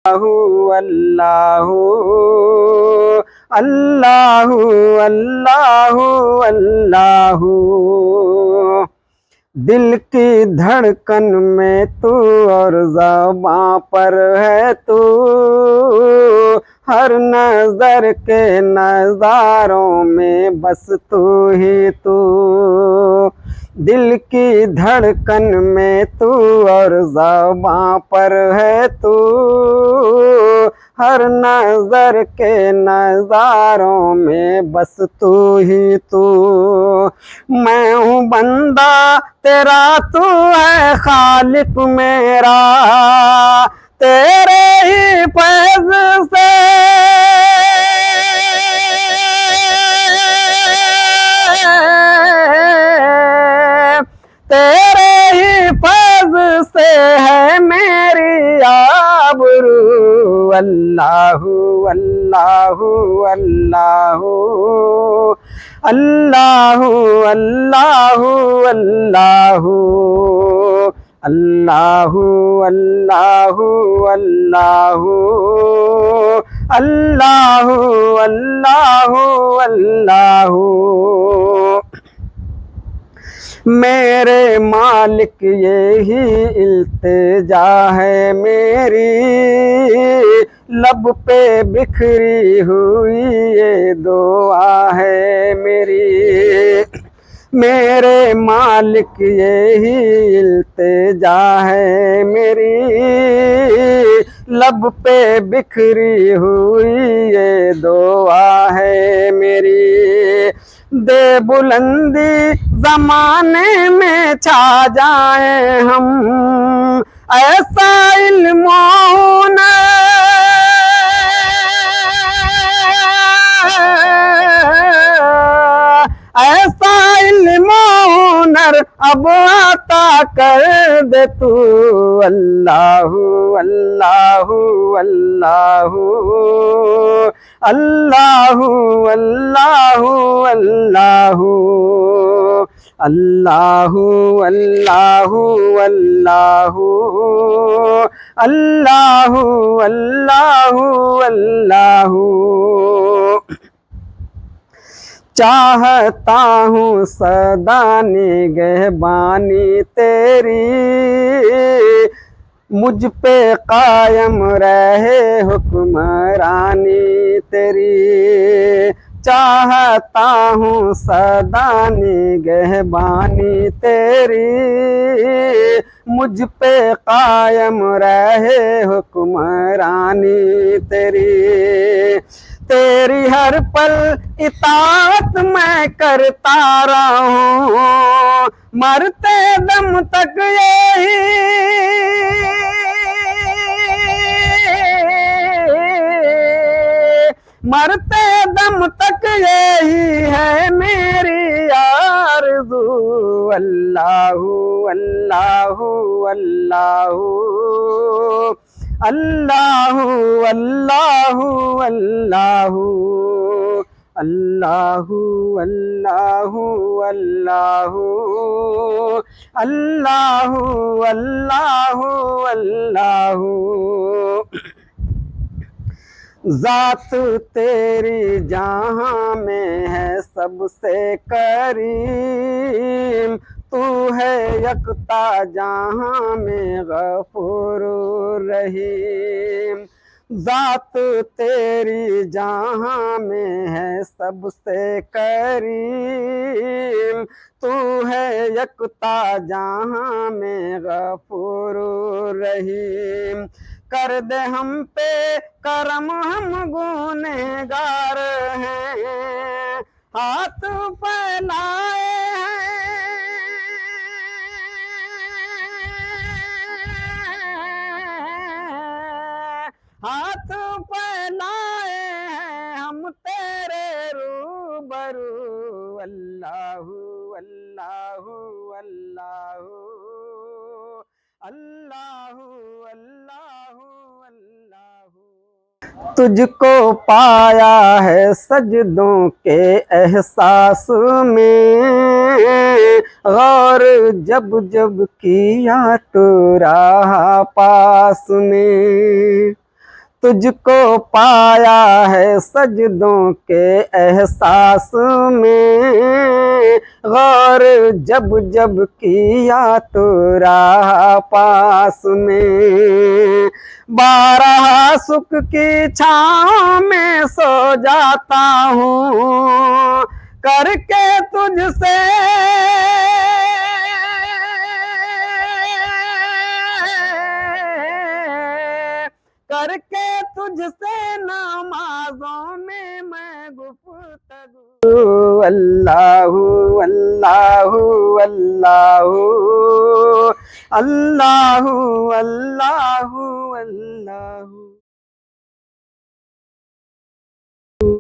अल्लाहु अल्लाहु अल्लाहु अल्लाहु। दिल की धड़कन में तू और ज़बां पर है तू, हर नजर के नजारों में बस तू ही तू। दिल की धड़कन में तू और ज़बां पर है तू, हर नजर के नजारों में बस तू ही तू। मैं हूँ बंदा तेरा, तू है खालिक मेरा, तेरे ही फैज़ से तेरे ही फैज़ से है मेरी आबरू। अल्लाहु अल्लाहु अल्लाहु अल्लाहु अल्लाहु अल्लाहु अल्लाहु अल्लाहु अल्लाहु अल्लाहु अल्लाहु अल्लाहु। मेरे मालिक यही इल्तिजा है मेरी, लब पे बिखरी हुई ये दुआ है मेरी। मेरे मालिक यही इल्तिजा है मेरी, लब पे बिखरी हुई ये दुआ है मेरी। दे बुलंदी ज़माने में छा जाए हम, ऐसा इल्म ऐसा इल्म हुनर अब आता कर दे तू। अल्लाहु अल्लाहु अल्लाहु अल्लाहु अल्लाहु अल्लाहु अल्लाहु अल्लाहु अल्लाहु अल्लाहु अल्लाहु अल्लाहु। चाहता हूँ सदा निगहबानी तेरी, मुझ पे कायम रहे हुक्मरानी तेरी। चाहता हूँ सदा निगहबानी तेरी, मुझ पे कायम रहे हुक्मरानी तेरी। तेरी हर पल इताअत मैं करता रहूं, मरते दम तक यही मरते दम तक यही है मेरी आरज़ू। अल्लाहु अल्लाहु अल्लाहु अल्लाहु अल्लाहु अल्लाहु अल्लाहु अल्लाहु अल्लाहु अल्लाहु अल्लाहु अल्लाहु। ज़ात तेरी जहाँ में है सबसे करीम, तू है यकता जहाँ में गफूर रहीम। ज़ात तेरी जहाँ में है सबसे करीम, तू है यकता जहाँ में गफूर रहीम। कर दे हम पे करम हम गुनहगार हैं, हाथ फैलाए हाथ फैलाए हैं हम तेरे रूबरू। अल्लाहु अल्लाहु अल्लाहु अल्लाहु अल्लाहु अल्लाहु। तुझको पाया है सजदों के एहसास में, गौर जब जब किया तो रहा पास में। तुझको पाया है सजदों के एहसास में, गौर जब जब किया तो रहा पास में। बारह सुख की छाँव में सो जाता हूँ, करके तुझसे करके तुझसे नमाज़ों में मैं गुफ्तगू। अल्लाहू अल्लाहू अल्लाहू अल्लाहू अल्लाहू अल्लाहू।